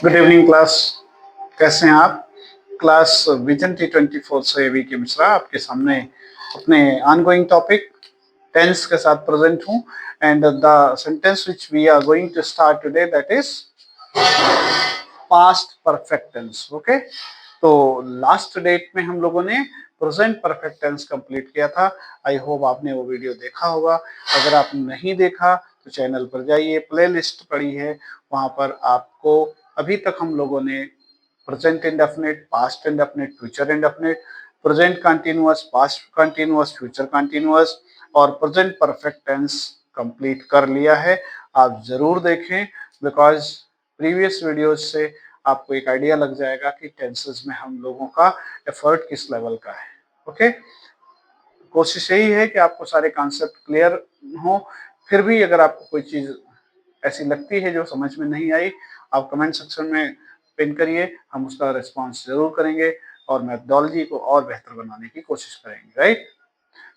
Good evening class, कैसे हैं आप? क्लास विजन T24 से वीके मिश्रा आपके सामने अपने ऑनगोइंग टॉपिक टेंस के साथ प्रेजेंट हूं। And the sentence which we are going to start today, that is past perfect tense. Okay, तो लास्ट डेट में हम लोगों ने प्रेजेंट परफेक्ट टेंस कंप्लीट किया था। आई होप आपने वो वीडियो देखा होगा। अगर आप नहीं देखा तो चैनल पर जाइए, प्लेलिस्ट पड़ी है, वहां पर आपको अभी तक हम लोगों ने present indefinite, past indefinite, future indefinite, present continuous, past continuous, future continuous और प्रेजेंट परफेक्ट टेंस कंप्लीट कर लिया है। आप जरूर देखें, बिकॉज प्रीवियस वीडियोज से आपको एक आइडिया लग जाएगा कि टेंसेस में हम लोगों का एफर्ट किस लेवल का है। ओके, कोशिश यही है कि आपको सारे कॉन्सेप्ट क्लियर हो। फिर भी अगर आपको कोई चीज ऐसी लगती है जो समझ में नहीं आई, आप कमेंट सेक्शन में पिन करिए, हम उसका रिस्पॉन्स जरूर करेंगे और मेथोडोलॉजी को और बेहतर बनाने की कोशिश करेंगे। राइट,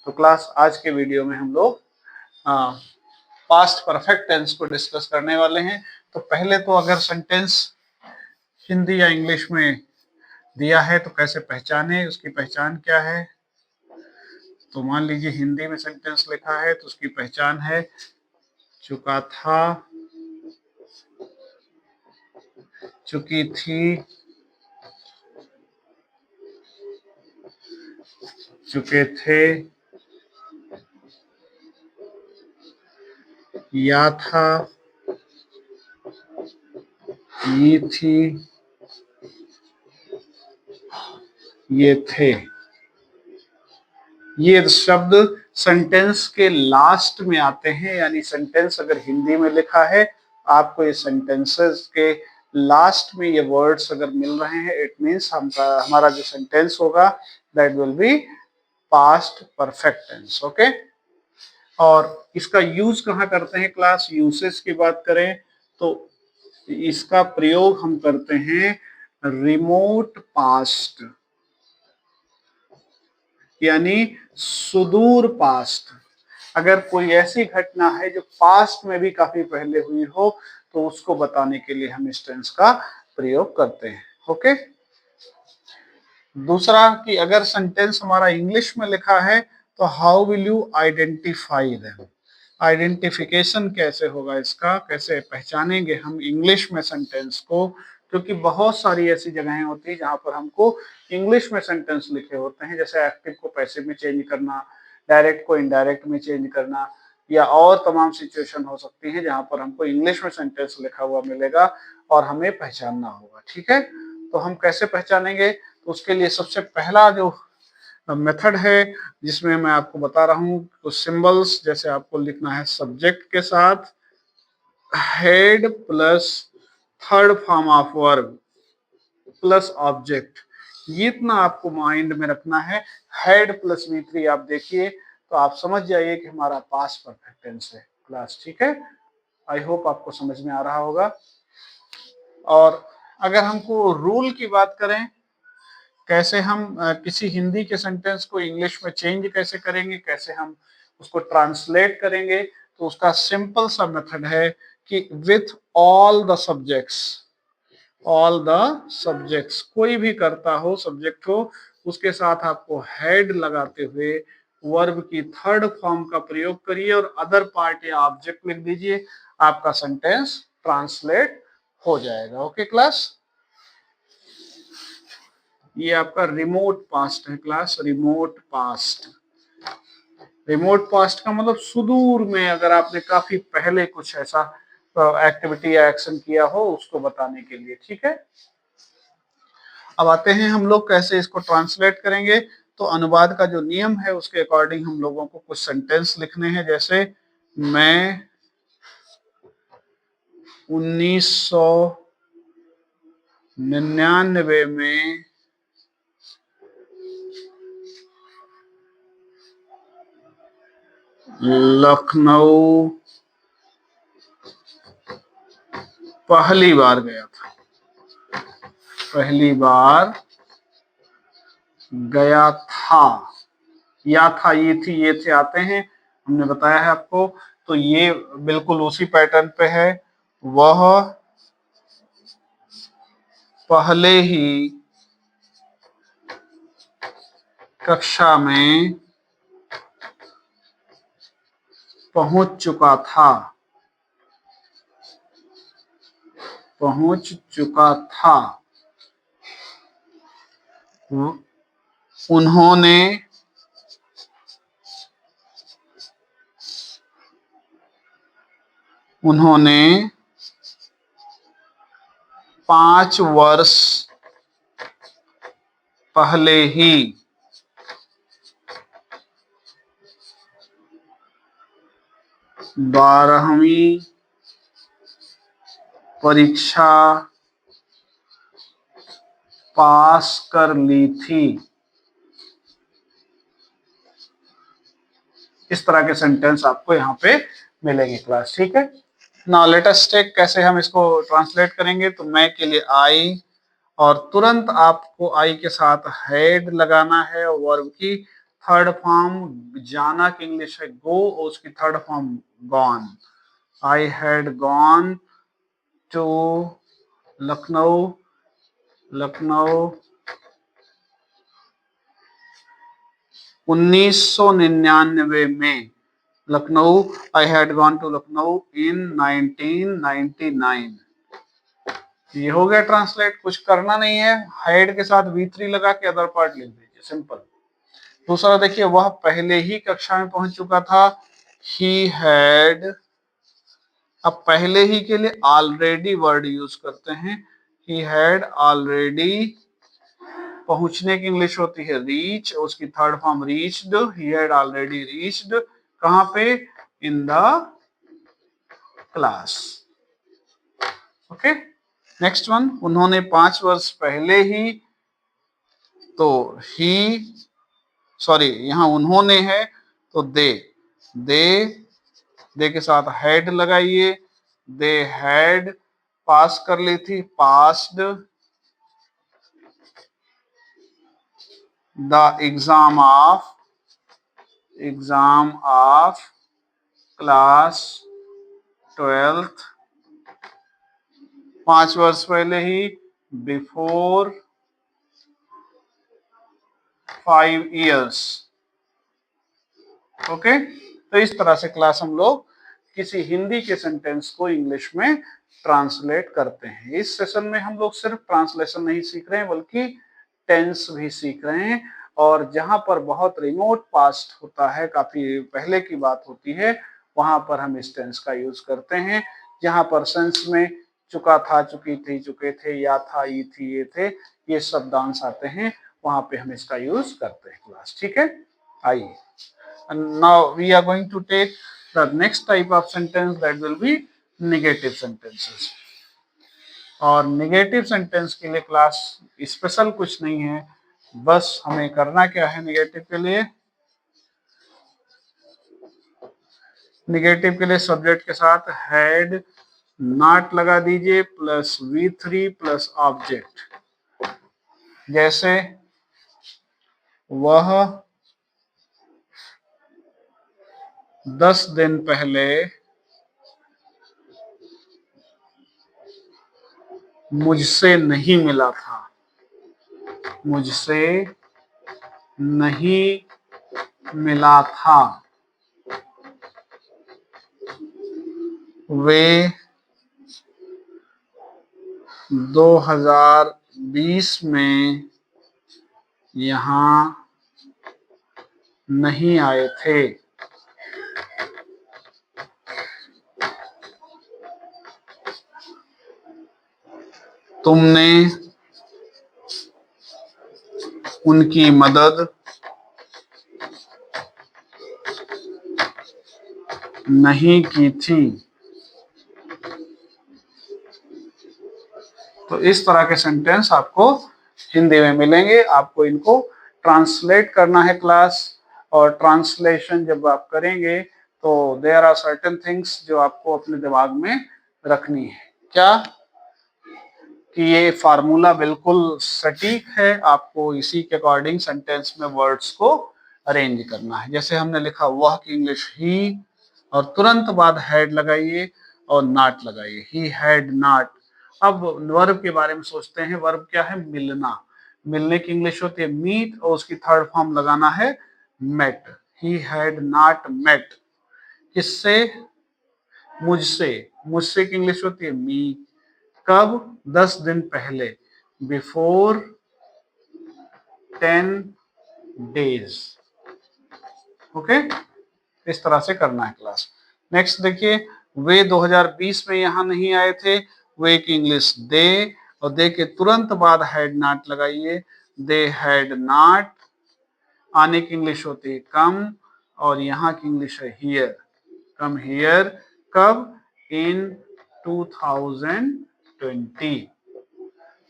तो क्लास आज के वीडियो में हम लोग पास्ट परफेक्ट टेंस को डिस्कस करने वाले हैं। तो पहले तो अगर सेंटेंस हिंदी या इंग्लिश में दिया है तो कैसे पहचाने, उसकी पहचान क्या है। तो मान लीजिए हिंदी में सेंटेंस लिखा है तो उसकी पहचान है चुका था, चुकी थी, चुके थे, या था, ये थी, ये थे। ये शब्द सेंटेंस के लास्ट में आते हैं, यानी सेंटेंस अगर हिंदी में लिखा है, आपको ये सेंटेंसेस के लास्ट में ये वर्ड्स अगर मिल रहे हैं, इट मीन्स हमारा जो सेंटेंस होगा that will be past perfect tense. Okay, और इसका यूज कहाँ करते हैं क्लास? यूसेज की बात करें तो इसका प्रयोग हम करते हैं रिमोट पास्ट, यानी सुदूर पास्ट। अगर कोई ऐसी घटना है जो पास्ट में भी काफी पहले हुई हो तो उसको बताने के लिए हम इस टेंस का प्रयोग करते हैं। ओके, दूसरा कि अगर सेंटेंस हमारा इंग्लिश में लिखा है तो how will you identify them. Identification कैसे होगा इसका, कैसे पहचानेंगे हम इंग्लिश में सेंटेंस को, क्योंकि बहुत सारी ऐसी जगहें होती है जहां पर हमको इंग्लिश में सेंटेंस लिखे होते हैं, जैसे एक्टिव को पैसिव में चेंज करना, डायरेक्ट को इनडायरेक्ट में चेंज करना, या और तमाम सिचुएशन हो सकती है जहां पर हमको इंग्लिश में सेंटेंस लिखा हुआ मिलेगा और हमें पहचानना होगा। ठीक है, तो हम कैसे पहचानेंगे? तो उसके लिए सबसे पहला जो मेथड है जिसमें मैं आपको बता रहा हूँ, कुछ सिंबल्स, जैसे आपको लिखना है सब्जेक्ट के साथ head plus third form of verb plus object, ये इतना आपको माइंड में रखना है। हेड प्लस V3 आप देखिए तो आप समझ जाइए कि हमारा पास्ट परफेक्ट टेंस है क्लास। ठीक है, आई होप आपको समझ में आ रहा होगा। और अगर हमको रूल की बात करें, कैसे हम किसी हिंदी के सेंटेंस को इंग्लिश में चेंज कैसे करेंगे, कैसे हम उसको ट्रांसलेट करेंगे, तो उसका सिंपल सा मेथड है कि with all the subjects, all the subjects, कोई भी करता हो सब्जेक्ट हो, उसके साथ आपको हेड लगाते हुए वर्ब की थर्ड फॉर्म का प्रयोग करिए और अदर पार्ट या ऑब्जेक्ट लिख दीजिए, आपका सेंटेंस ट्रांसलेट हो जाएगा। ओके क्लास, ये आपका रिमोट पास्ट है class, remote past. Remote past का मतलब सुदूर में, अगर आपने काफी पहले कुछ ऐसा एक्टिविटी या एक्शन किया हो उसको बताने के लिए। ठीक है, अब आते हैं हम लोग कैसे इसको ट्रांसलेट करेंगे। तो अनुवाद का जो नियम है उसके अकॉर्डिंग हम लोगों को कुछ सेंटेंस लिखने हैं, जैसे मैं 1999 में लखनऊ पहली बार गया था, पहली बार गया था, या था, ये थी, ये थे आते हैं, हमने बताया है आपको। तो ये बिल्कुल उसी पैटर्न पे है। वह पहले ही कक्षा में पहुंच चुका था। उन्होंने 5 वर्ष पहले ही 12वीं परीक्षा पास कर ली थी। इस तरह के सेंटेंस आपको यहाँ पे मिलेंगे क्लास, ठीक है। नाउ लेट अस टेक, कैसे हम इसको ट्रांसलेट करेंगे। तो मैं के लिए आई, और तुरंत आपको आई के साथ हेड लगाना है। वर्ब की थर्ड फॉर्म जाना की इंग्लिश है गो, और उसकी third form gone. I had gone to Lucknow 1999 में। Lucknow, I had gone to Lucknow in 1999। ये हो गया ट्रांसलेट, कुछ करना नहीं है। हेड के साथ V3 लगा के अदर पार्ट लिख दीजिए, सिंपल। दूसरा देखिए, वह पहले ही कक्षा में पहुंच चुका था। ही हैड, अब पहले ही के लिए ऑलरेडी वर्ड यूज करते हैं। ही हैड ऑलरेडी, पहुंचने की इंग्लिश होती है रीच, उसकी third form reached. He had already reached, कहां पे? In the class. Okay, next one, उन्होंने 5 वर्ष पहले ही, तो ही, सॉरी यहाँ उन्होंने है तो दे के साथ हैड लगाइए। दे हैड पास कर ली थी, passed the exam of class 12th 5 वर्ष पहले ही, बिफोर 5 years। ओके, तो इस तरह से क्लास हम लोग किसी हिंदी के सेंटेंस को इंग्लिश में ट्रांसलेट करते हैं। इस सेशन में हम लोग सिर्फ ट्रांसलेशन नहीं सीख रहे हैं, बल्कि टेंस भी सीख रहे हैं। और जहां पर बहुत रिमोट पास्ट होता है, काफी पहले की बात होती है, वहां पर हम इस टेंस का यूज करते हैं। जहां पर सेंस में चुका था, चुकी थी, चुके थे, या था, ये थी, ये थे, ये शब्दांश आते हैं, वहां पे हम इसका यूज करते हैं क्लास, ठीक है। आइए, and now we are going to take the next type of sentence, that will be negative sentences। और नेगेटिव सेंटेंस के लिए क्लास स्पेशल कुछ नहीं है, बस हमें करना क्या है। नेगेटिव के लिए सब्जेक्ट के साथ हैड नॉट लगा दीजिए, प्लस V3 प्लस ऑब्जेक्ट। जैसे वह 10 दिन पहले मुझसे नहीं मिला था। वे 2020 में यहाँ नहीं आए थे। तुमने उनकी मदद नहीं की थी। तो इस तरह के सेंटेंस आपको हिंदी में मिलेंगे। आपको इनको ट्रांसलेट करना है क्लास, और ट्रांसलेशन जब आप करेंगे तो देयर आर सर्टेन थिंग्स जो आपको अपने दिमाग में रखनी है। क्या कि ये फार्मूला बिल्कुल सटीक है, आपको इसी के अकॉर्डिंग सेंटेंस में वर्ड्स को अरेंज करना है। जैसे हमने लिखा वह की इंग्लिश ही, और तुरंत बाद हैड लगाइए और नॉट लगाइए। ही हैड नॉट, अब वर्ब के बारे में सोचते हैं। वर्ब क्या है? मिलना। मिलने की इंग्लिश होती है मीट और उसकी थर्ड फॉर्म लगाना है met. He had not met. किससे? मुझसे। मुझसे की इंग्लिश होती है मी। कब? 10 दिन पहले। Before 10 days. ओके, इस तरह से करना है क्लास। नेक्स्ट देखिए, वे 2020 में यहाँ नहीं आए थे। वे की इंग्लिश दे, और दे के तुरंत बाद हैड नॉट लगाइए। They had not. आने की इंग्लिश होती है कम, और यहाँ की इंग्लिश है हियर। Come here. कब? इन 2020।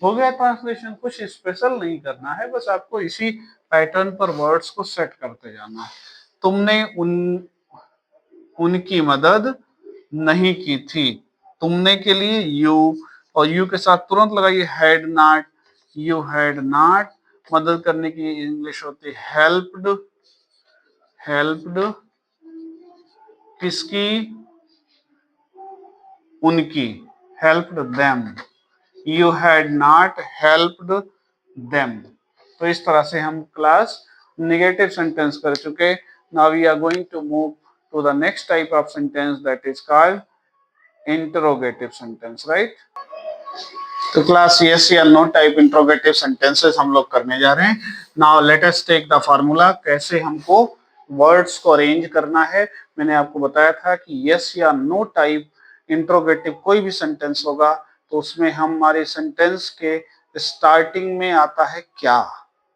हो गया ट्रांसलेशन। कुछ स्पेशल नहीं करना है, बस आपको इसी पैटर्न पर वर्ड्स को सेट करते जाना है। तुमने उनकी मदद नहीं की थी। तुमने के लिए यू, और यू के साथ तुरंत लगाइए had not. You had not. मदद करने की इंग्लिश होती है हेल्प्ड। हेल्प्ड किसकी? उनकी। Helped them. You had not helped them. तो इस तरह से हम क्लास नेगेटिव सेंटेंस कर चुके। Now we are going to move to the next type of sentence that is called interrogative sentence, right? तो क्लास यस या नो टाइप इंटरोगेटिव सेंटेंसेस हम लोग करने जा रहे हैं। Now let us take the formula. कैसे हमको वर्ड्स को अरेंज करना है। मैंने आपको बताया था कि यस या नो टाइप इंटरोगेटिव कोई भी सेंटेंस होगा तो उसमें हमारे सेंटेंस के स्टार्टिंग में आता है क्या,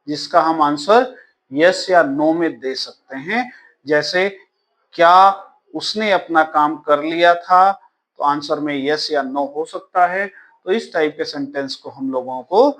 जिसका हम आंसर यस या नो में दे सकते हैं। जैसे क्या उसने अपना काम कर लिया था, तो आंसर में यस या नो हो सकता है। तो इस टाइप के सेंटेंस को हम लोगों को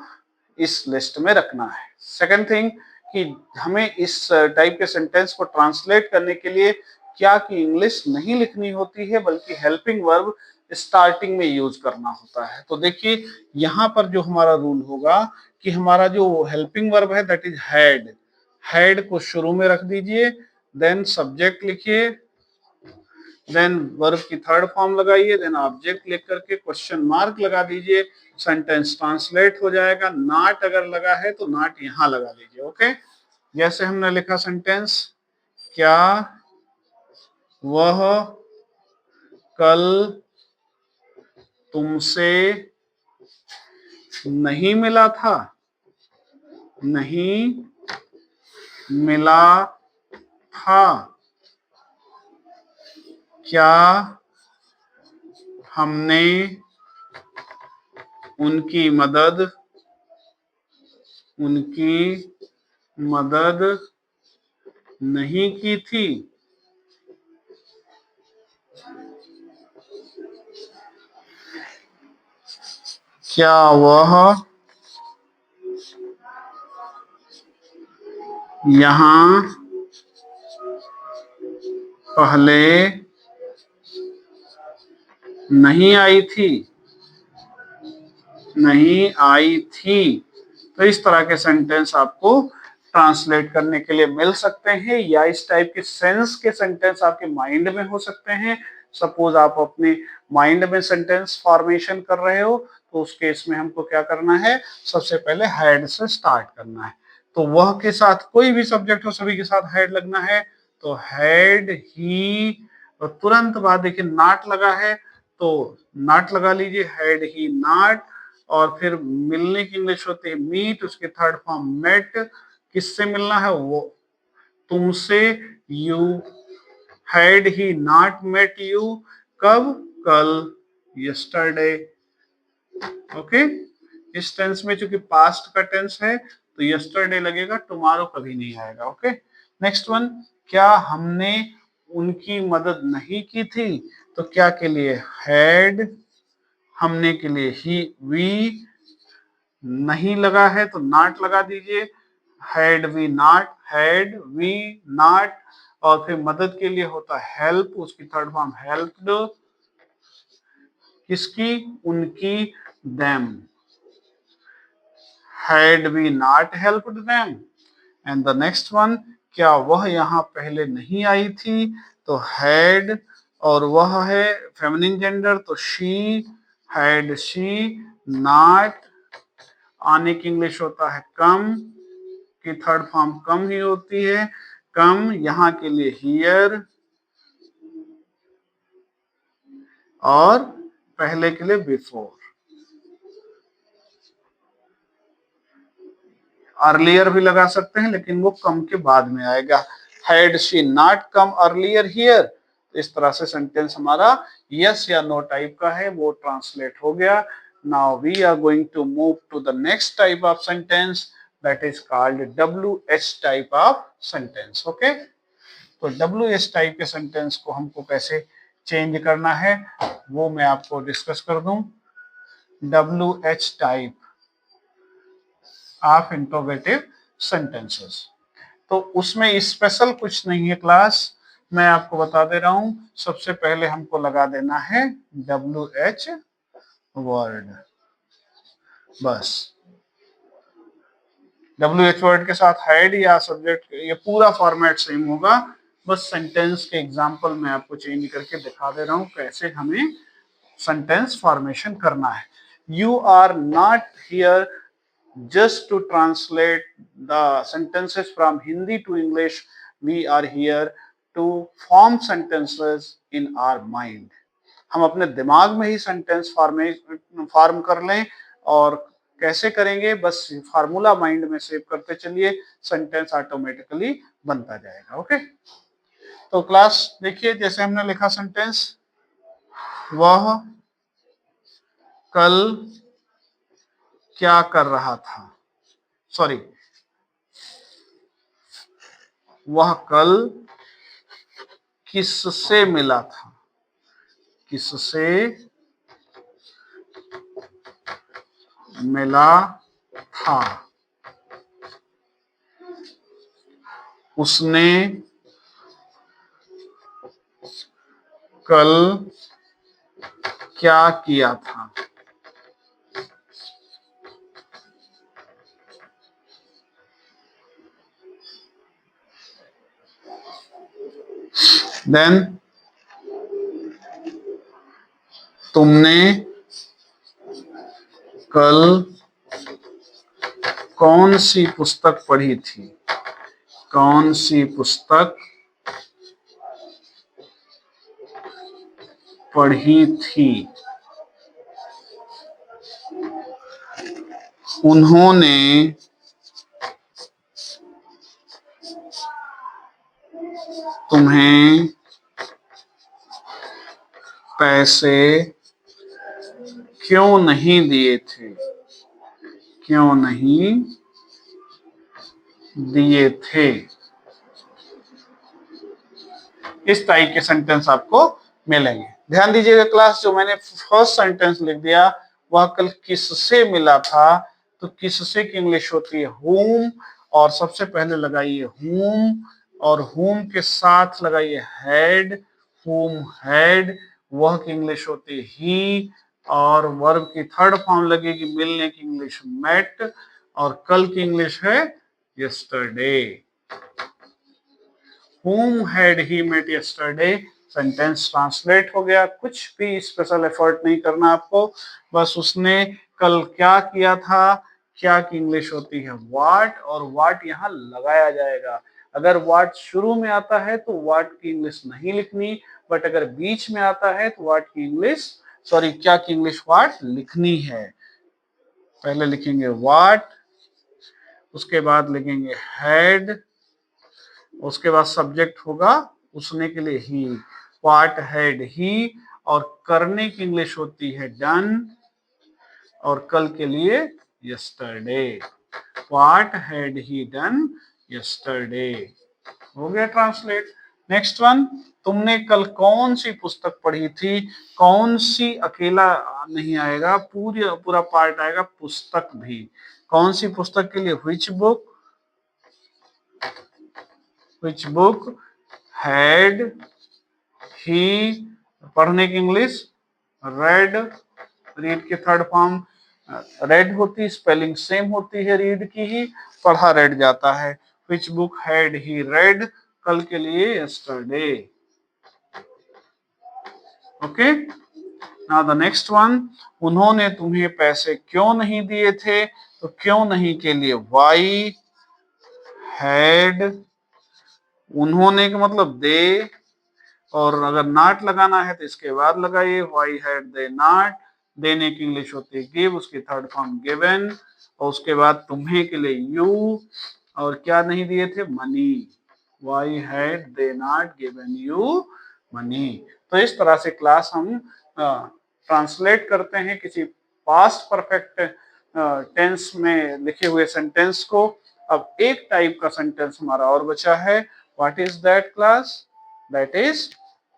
इस लिस्ट में रखना है। सेकंड थिंग कि हमें इस टाइप के सेंटेंस को ट्रांसलेट करने के लिए क्या की इंग्लिश नहीं लिखनी होती है, बल्कि हेल्पिंग वर्ब स्टार्टिंग में यूज करना होता है। तो देखिए यहाँ पर जो हमारा रूल होगा कि हमारा जो हेल्पिंग वर्ब है दैट इज हैड। हैड को शुरू में रख दीजिए, देन सब्जेक्ट लिखिए, देन वर्ब की थर्ड फॉर्म लगाइए, देन ऑब्जेक्ट लिख करके क्वेश्चन मार्क लगा दीजिए। सेंटेंस ट्रांसलेट हो जाएगा। नॉट अगर लगा है तो नॉट यहां लगा दीजिए। ओके, जैसे हमने लिखा सेंटेंस, क्या वह कल तुमसे नहीं मिला था? नहीं मिला था। क्या हमने उनकी मदद नहीं की थी? क्या वह यहाँ पहले नहीं आई थी? नहीं आई थी। तो इस तरह के सेंटेंस आपको ट्रांसलेट करने के लिए मिल सकते हैं, या इस टाइप के सेंस के सेंटेंस आपके माइंड में हो सकते हैं। सपोज आप अपने माइंड में सेंटेंस फॉर्मेशन कर रहे हो, तो उस केस में हमको क्या करना है? सबसे पहले हैड से स्टार्ट करना है। तो वह के साथ कोई भी सब्जेक्ट हो, सभी के साथ हैड लगना है। तो हैड ही, और तुरंत बाद देखिए नॉट लगा है तो नॉट लगा लीजिए, हैड ही नॉट। और फिर मिलने की इंग्लिश होती है मीट, उसके थर्ड फॉर्म मेट। किससे मिलना है? वो तुमसे। You had he not met you. कब? कल, यस्टरडे। ओके, इस टेंस में चूंकि पास्ट का टेंस है तो यस्टरडे लगेगा, टुमारो कभी नहीं आएगा। ओके, नेक्स्ट वन, क्या हमने उनकी मदद नहीं की थी? तो क्या के लिए हैड, हमने के लिए ही वी, नहीं लगा है तो नॉट लगा दीजिए, had we not, had we not. और फिर मदद के लिए होता है हेल्प, उसकी थर्ड फॉर्म हेल्प्ड। किसकी? उनकी। Them, had we not helped them. And the next one, क्या वह यहाँ पहले नहीं आई थी? तो हैड, और वह है फेमिनिन जेंडर तो शी, हैड शी नॉट, आने की इंग्लिश होता है कम, की थर्ड फॉर्म कम ही होती है, कम, यहां के लिए हियर, और पहले के लिए बिफोर। अर्लियर भी लगा सकते हैं लेकिन वो कम के बाद में आएगा। Had she not come earlier here, इस तरह से सेंटेंस हमारा यस या नो टाइप का है, वो ट्रांसलेट हो गया। Now we are going to move to the next type of sentence, that is called WH type of sentence. Okay, तो WH टाइप के सेंटेंस को हमको कैसे चेंज करना है वो मैं आपको डिस्कस कर दूं। WH type of interrogative sentences, तो उसमें स्पेशल कुछ नहीं है क्लास, मैं आपको बता दे रहा हूं। सबसे पहले हमको लगा देना है WH वर्ड, बस WH वर्ड के साथ हेड या सब्जेक्ट, ये पूरा फॉर्मेट सेम होगा, बस सेंटेंस के एग्जांपल मैं आपको चेंज करके दिखा दे रहा हूं कैसे हमें सेंटेंस फॉर्मेशन करना है। You are not here just to translate the sentences from Hindi to English, we are here to form sentences in our mind. हम अपने दिमाग में ही सेंटेंस फॉर्म कर लें, और कैसे करेंगे, बस फार्मूला माइंड में सेव करते चलिए, सेंटेंस ऑटोमेटिकली बनता जाएगा। ओके, तो क्लास देखिए, जैसे हमने लिखा सेंटेंस, वह कल क्या कर रहा था, सॉरी, वह कल किससे मिला था, किससे मिला था, उसने कल क्या किया था, देन तुमने कल कौन सी पुस्तक पढ़ी थी, कौन सी पुस्तक पढ़ी थी, उन्होंने तुम्हें पैसे क्यों नहीं दिए थे, क्यों नहीं दिए थे। इस टाइप के सेंटेंस आपको मिलेंगे। ध्यान दीजिएगा क्लास, जो मैंने फर्स्ट सेंटेंस लिख दिया, वह कल किससे मिला था, तो किससे की इंग्लिश होती है whom, और सबसे पहले लगाइए whom, और whom के साथ लगाइए had, whom had, वह की इंग्लिश होती है he, और वर्ब की थर्ड फॉर्म लगेगी मिलने की इंग्लिश met, और कल की इंग्लिश है yesterday। whom had he met yesterday, sentence translate हो गया, कुछ भी स्पेशल एफर्ट नहीं करना आपको, बस उसने कल क्या किया था, क्या की इंग्लिश होती है व्हाट, और व्हाट यहाँ लगाया जाएगा। अगर व्हाट शुरू में आता है तो व्हाट की इंग्लिश नहीं लिखनी, बट अगर बीच में आता है तो व्हाट की इंग्लिश, सॉरी क्या की इंग्लिश व्हाट लिखनी है। पहले लिखेंगे व्हाट, उसके बाद लिखेंगे हैड, उसके बाद सब्जेक्ट होगा उसने के लिए ही, व्हाट हैड ही, और करने की इंग्लिश होती है डन, और कल के लिए yesterday, what had he done yesterday. हो गया ट्रांसलेट। नेक्स्ट वन, तुमने कल कौन सी पुस्तक पढ़ी थी, कौन सी अकेला नहीं आएगा, पूरा पार्ट आएगा, पुस्तक भी। कौन सी पुस्तक के लिए which book, which book had he, पढ़ने की इंग्लिश read, रीड की थर्ड फॉर्म रेड होती, स्पेलिंग सेम होती है रीड की ही, पढ़ा रेड जाता है। which book had he read, कल के लिए yesterday। Okay, now the next one, उन्होंने तुम्हें पैसे क्यों नहीं दिए थे, तो क्यों नहीं के लिए वाई हैड, उन्होंने का मतलब दे, और अगर नॉट लगाना है तो इसके बाद लगाइए व्हाई हैड दे नॉट, देने की इंग्लिश होती है गिव, उसकी थर्ड फॉर्म गिवन, और उसके बाद तुम्हें के लिए यू, और क्या नहीं दिए थे, money, why had they not given you money. तो इस तरह से क्लास हम ट्रांसलेट करते हैं किसी पास्ट परफेक्ट टेंस में लिखे हुए सेंटेंस को। अब एक टाइप का सेंटेंस हमारा और बचा है, what is that class, that is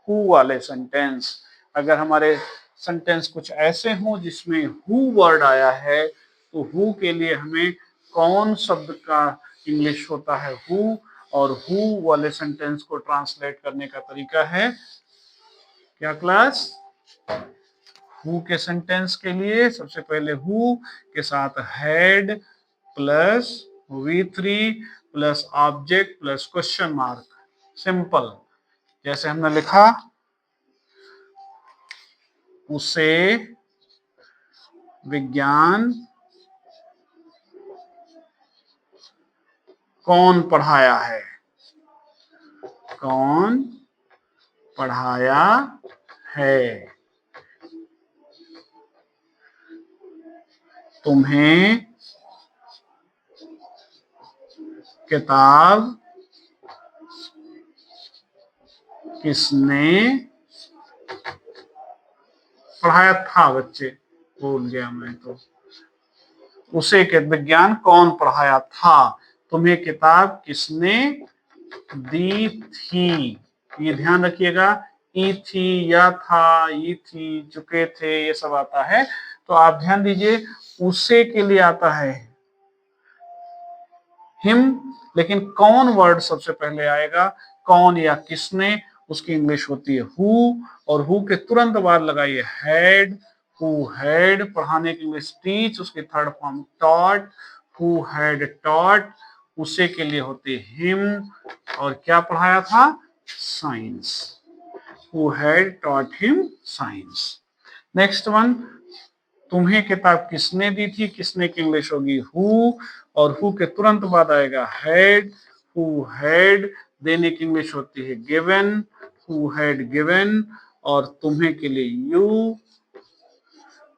who वाले सेंटेंस। अगर हमारे सेंटेंस कुछ ऐसे हों जिसमें हु वर्ड आया है, तो हु के लिए हमें कौन शब्द का इंग्लिश होता है हु, और हु वाले सेंटेंस को ट्रांसलेट करने का तरीका है क्या क्लास, हु के सेंटेंस के लिए सबसे पहले हु के साथ had plus V3 plus object plus question mark, simple. जैसे हमने लिखा, उसे विज्ञान कौन पढ़ाया है, कौन पढ़ाया है, तुम्हें किताब किसने पढ़ाया था, बच्चे भूल गया मैं तो, उसे के विज्ञान कौन पढ़ाया था, तुम्हें किताब किसने दी थी, ये ध्यान रखिएगा, ई थी, या था, ई थी, चुके थे, ये सब आता है। तो आप ध्यान दीजिए, उसे के लिए आता है हिम, लेकिन कौन वर्ड सबसे पहले आएगा, कौन या किसने, उसकी इंग्लिश होती है हु, और हु के तुरंत बाद लगाइए हैड, हु हैड, पढ़ाने की इंग्लिश टीच, उसकी third form taught, who had taught, उसे के लिए होती है हिम, और क्या पढ़ाया था, science, who had taught him science. Next one, तुम्हें किताब किसने दी थी, किसने की इंग्लिश होगी हु, और हु के तुरंत बाद आएगा हैड, हु हैड, देने की इंग्लिश होती है गिवन, हु हैड गिवन, और तुम्हें के लिए यू,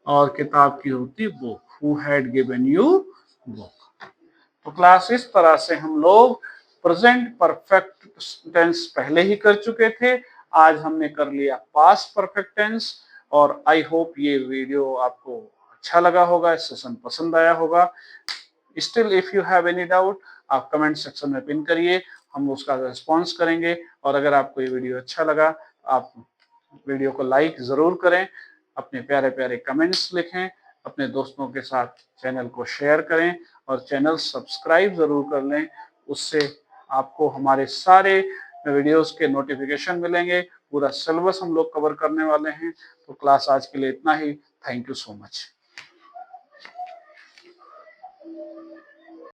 और किताब की होती book, who had given you book. तो क्लास इस तरह से हम लोग प्रेजेंट परफेक्ट टेंस पहले ही कर चुके थे, आज हमने कर लिया पास्ट परफेक्ट टेंस। और आई होप ये वीडियो आपको अच्छा लगा होगा, सेशन पसंद आया होगा। Still if you have any doubt, आप कमेंट सेक्शन में पिन करिए, हम उसका रिस्पॉन्स करेंगे। और अगर आपको ये वीडियो अच्छा लगा, आप वीडियो को लाइक जरूर करें, अपने प्यारे प्यारे कमेंट्स लिखें, अपने दोस्तों के साथ चैनल को शेयर करें, और चैनल सब्सक्राइब जरूर कर लें, उससे आपको हमारे सारे वीडियोस के नोटिफिकेशन मिलेंगे। पूरा सिलेबस हम लोग कवर करने वाले हैं। तो क्लास आज के लिए इतना ही। Thank you so much.